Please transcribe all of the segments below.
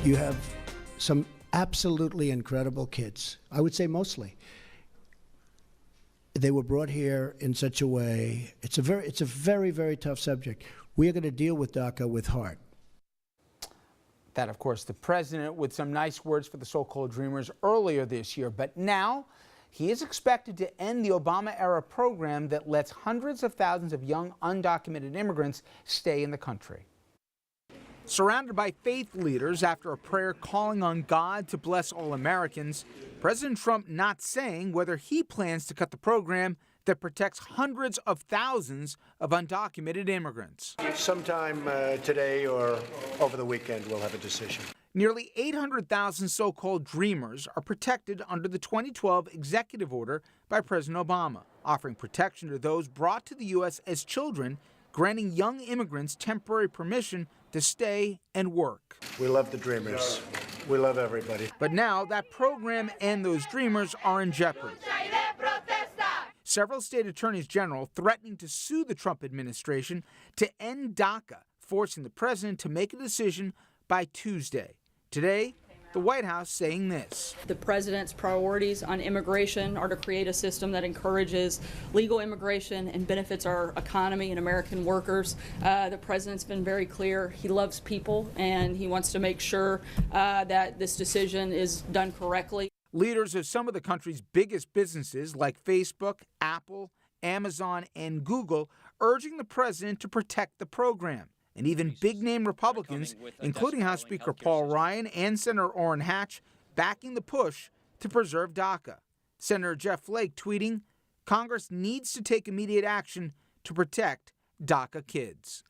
You have some absolutely incredible kids. I would say mostly. They were brought here in such a way. It's a very, very tough subject. We are going to deal with DACA with heart. That, of course, the president with some nice words for the so-called dreamers earlier this year. But now he is expected to end the Obama-era program that lets hundreds of thousands of young undocumented immigrants stay in the country. Surrounded by faith leaders after a prayer calling on God to bless all Americans, President Trump not saying whether he plans to cut the program that protects hundreds of thousands of undocumented immigrants. Sometime today or over the weekend, we'll have a decision. Nearly 800,000 so-called dreamers are protected under the 2012 executive order by President Obama, offering protection to those brought to the U.S. as children, granting young immigrants temporary permission to stay and work. We love the dreamers. We love everybody. But now that program and those dreamers are in jeopardy. Several state attorneys general threatening to sue the Trump administration to end DACA, forcing the president to make a decision by Tuesday. Today, the White House saying this. The president's priorities on immigration are to create a system that encourages legal immigration and benefits our economy and American workers. The president's been very clear. He loves people and he wants to make sure that this decision is done correctly. Leaders of some of the country's biggest businesses like Facebook, Apple, Amazon, and Google urging the president to protect the program. And even big-name Republicans, including House Speaker Paul Ryan and Senator Orrin Hatch, backing the push to preserve DACA. Senator Jeff Flake tweeting, Congress needs to take immediate action to protect DACA kids.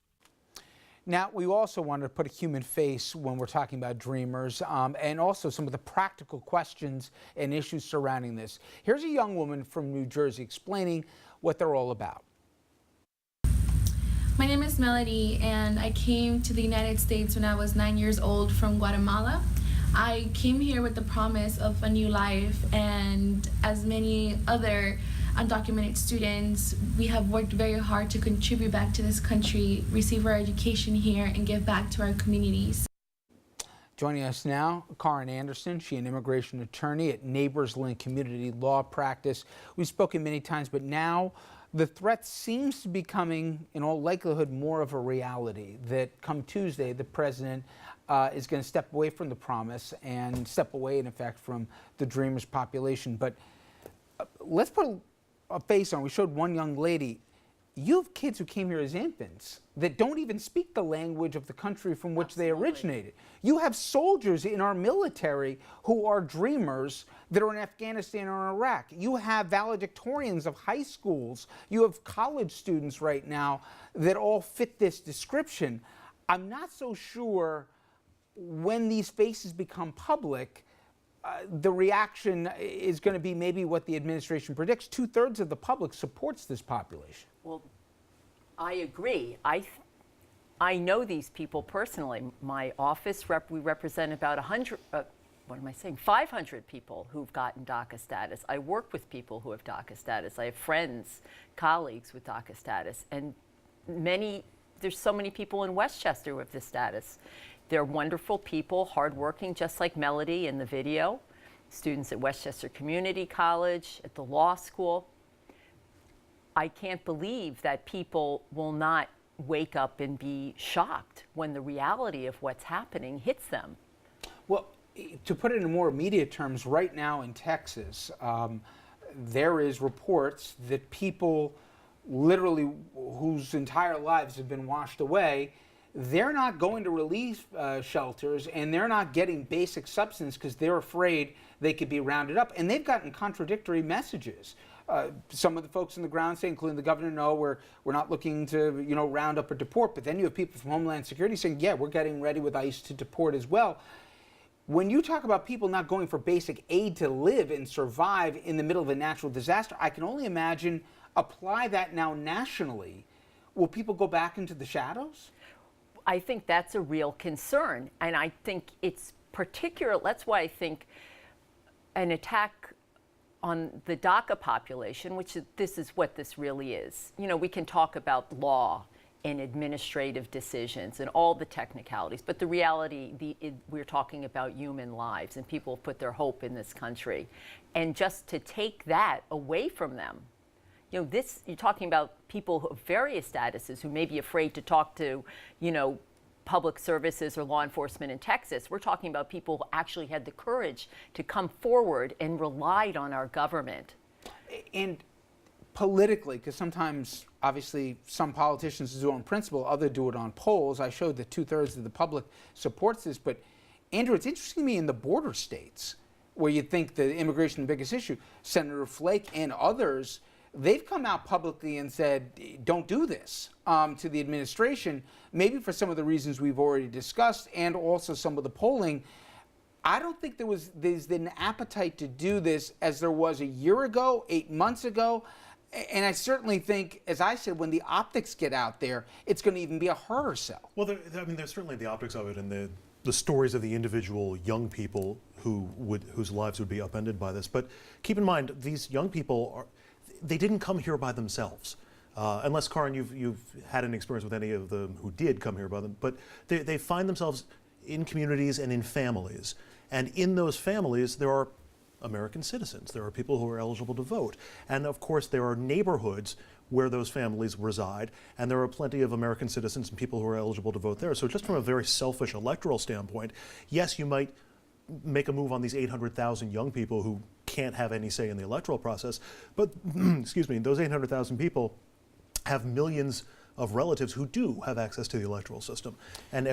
Now, we also wanted to put a human face when we're talking about dreamers and also some of the practical questions and issues surrounding this. Here's a young woman from New Jersey explaining what they're all about. My name is Melody, and I came to the United States when I was 9 years old from Guatemala. I came here with the promise of a new life, and as many other undocumented students, we have worked very hard to contribute back to this country, receive our education here, and give back to our communities. Joining us now, Karen Anderson. She's an immigration attorney at Neighbors Link Community Law Practice. We've spoken many times, but now the threat seems to be becoming, in all likelihood, more of a reality, that come Tuesday, the president is going to step away from the promise and step away, in effect, from the Dreamers population. But let's put a face on. We showed one young lady. You have kids who came here as infants that don't even speak the language of the country from which they originated. You have soldiers in our military who are dreamers that are in Afghanistan or Iraq. You have valedictorians of high schools. You have college students right now that all fit this description. I'm not so sure when these faces become public, the reaction is going to be maybe what the administration predicts. 2/3 of the public supports this population. Well, I agree. I know these people personally. My office, we represent about 500 people who've gotten DACA status. I work with people who have DACA status. I have friends, colleagues with DACA status, and there's so many people in Westchester with this status. They're wonderful people, hardworking, just like Melody in the video, students at Westchester Community College, at the law school. I can't believe that people will not wake up and be shocked when the reality of what's happening hits them. Well, to put it in more immediate terms, right now in Texas, there is reports that people literally whose entire lives have been washed away, they're not going to relief shelters, and they're not getting basic substance because they're afraid they could be rounded up. And they've gotten contradictory messages. Some of the folks on the ground say, including the governor, no, we're not looking to round up or deport. But then you have people from Homeland Security saying, yeah, we're getting ready with ICE to deport as well. When you talk about people not going for basic aid to live and survive in the middle of a natural disaster, I can only imagine apply that now nationally. Will people go back into the shadows? I think that's a real concern, and I think it's particular. That's why I think an attack on the DACA population, this is what this really is. We can talk about law and administrative decisions and all the technicalities. But the reality, we're talking about human lives, and people put their hope in this country. And just to take that away from them, you know, you're talking about people of various statuses who may be afraid to talk to, you know, public services or law enforcement in Texas. We're talking about people who actually had the courage to come forward and relied on our government. And politically, because sometimes, obviously, some politicians do it on principle, others do it on polls. I showed that 2/3 of the public supports this. But, Andrew, it's interesting to me in the border states, where you think the immigration is the biggest issue, Senator Flake and others, they've come out publicly and said, don't do this to the administration, maybe for some of the reasons we've already discussed and also some of the polling. I don't think there's an appetite to do this as there was a year ago, 8 months ago. And I certainly think, as I said, when the optics get out there, it's going to even be a harder sell. Well, there's certainly the optics of it and the stories of the individual young people whose lives would be upended by this. But keep in mind, these young people they didn't come here by themselves. Unless, Karin, you've had an experience with any of them who did come here by them. But they find themselves in communities and in families. And in those families, there are American citizens. There are people who are eligible to vote. And of course, there are neighborhoods where those families reside. And there are plenty of American citizens and people who are eligible to vote there. So just from a very selfish electoral standpoint, yes, you might make a move on these 800,000 young people who can't have any say in the electoral process. But, excuse me, those 800,000 people have millions of relatives who do have access to the electoral system. And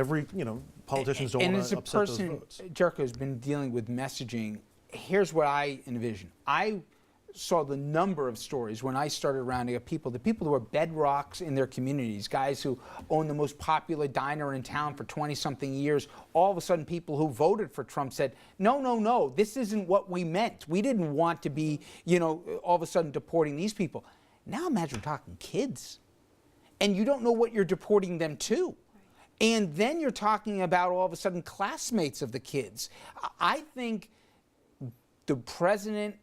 politicians don't want to upset those votes. And as a person, Jericho, has been dealing with messaging, here's what I envision. I saw the number of stories when I started rounding up people, the people who are bedrocks in their communities, guys who own the most popular diner in town for 20-something years. All of a sudden, people who voted for Trump said, no, this isn't what we meant. We didn't want to be, all of a sudden deporting these people. Now imagine talking kids. And you don't know what you're deporting them to. And then you're talking about all of a sudden classmates of the kids. I think the president,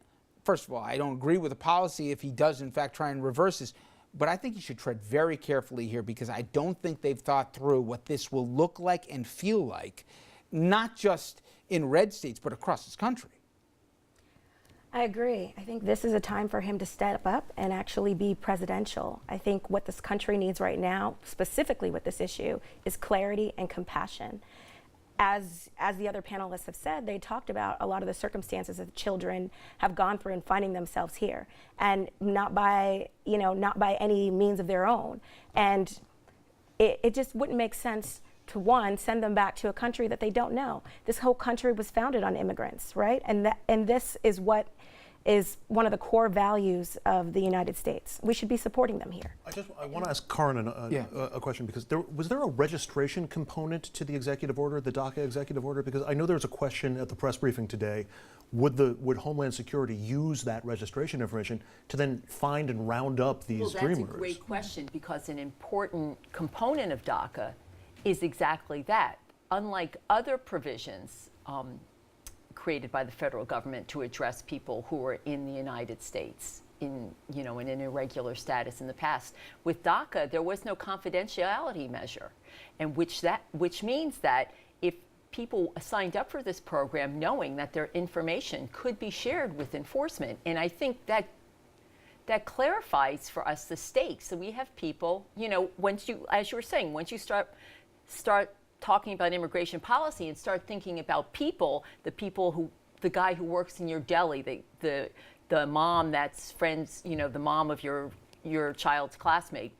first of all, I don't agree with the policy if he does, in fact, try and reverse this. But I think he should tread very carefully here because I don't think they've thought through what this will look like and feel like, not just in red states, but across this country. I agree. I think this is a time for him to step up and actually be presidential. I think what this country needs right now, specifically with this issue, is clarity and compassion. As the other panelists have said, they talked about a lot of the circumstances that children have gone through in finding themselves here, and not by any means of their own. And it just wouldn't make sense to, one, send them back to a country that they don't know. This whole country was founded on immigrants, right? And this is what is one of the core values of the United States. We should be supporting them here. I want to ask Karin a question, because was there a registration component to the executive order, the DACA executive order? Because I know there was a question at the press briefing today, would Homeland Security use that registration information to then find and round up these dreamers? Well, that's a great question, because an important component of DACA is exactly that. Unlike other provisions created by the federal government to address people who are in the United States in an irregular status in the past, with DACA there was no confidentiality measure, and which means that if people signed up for this program knowing that their information could be shared with enforcement, and I think that clarifies for us the stakes. So we have people, once you, as you were saying, once you start talking about immigration policy and start thinking about people, the guy who works in your deli, the mom that's friends, the mom of your child's classmate.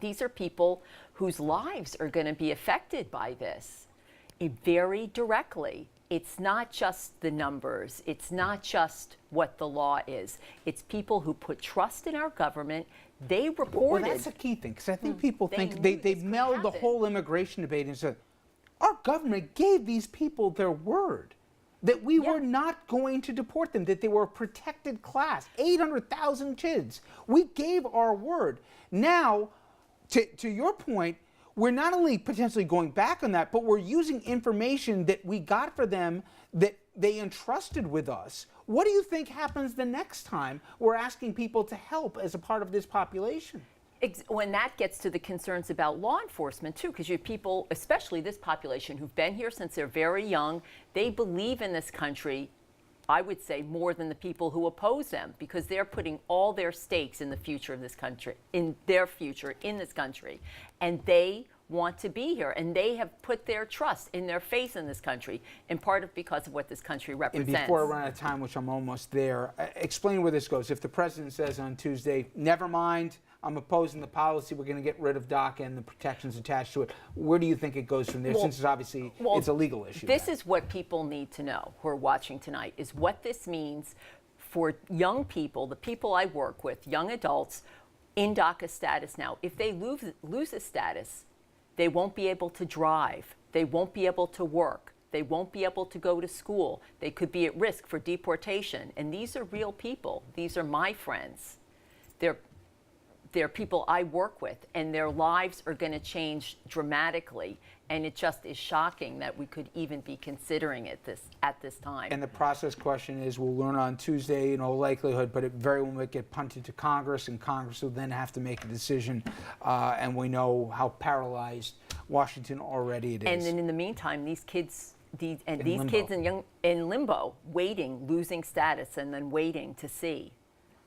These are people whose lives are going to be affected by this very directly. It's not just the numbers. It's not just what the law is. It's people who put trust in our government. They reported. Well, that's a key thing, because I think people think they meld the whole immigration debate and said, our government gave these people their word that we were not going to deport them, that they were a protected class, 800,000 kids. We gave our word. Now, to your point, we're not only potentially going back on that, but we're using information that we got for them that they entrusted with us. What do you think happens the next time we're asking people to help as a part of this population? When that gets to the concerns about law enforcement too, because you have people, especially this population, who've been here since they're very young. They believe in this country, I would say, more than the people who oppose them, because they're putting all their stakes in the future of this country, in their future in this country, and they want to be here, and they have put their trust in their faith in this country, in part because of what this country represents. And before I run out of time, which I'm almost there, explain where this goes. If the president says on Tuesday, never mind, I'm opposing the policy, we're going to get rid of DACA and the protections attached to it, where do you think it goes from there, since it's obviously it's a legal issue? This is what people need to know who are watching tonight, is what this means for young people, the people I work with, young adults in DACA status now. If they lose a status, they won't be able to drive, they won't be able to work, they won't be able to go to school, they could be at risk for deportation. And these are real people. These are my friends. They're people I work with, and their lives are going to change dramatically. And it just is shocking that we could even be considering it at this time. And the process question is, we'll learn on Tuesday in all likelihood, but it very well might get punted to Congress, and Congress will then have to make a decision. And we know how paralyzed Washington already it is. And then in the meantime, these kids, kids in limbo, waiting, losing status, and then waiting to see.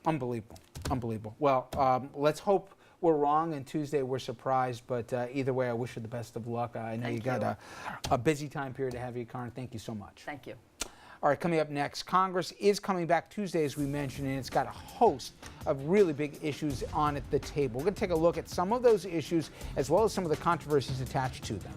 Unbelievable. Unbelievable. Well, let's hope we're wrong and Tuesday we're surprised, but either way, I wish you the best of luck. I know you got a busy time period to have you, Karen. Thank you so much. Thank you. All right, coming up next, Congress is coming back Tuesday, as we mentioned, and it's got a host of really big issues on at the table. We're going to take a look at some of those issues as well as some of the controversies attached to them.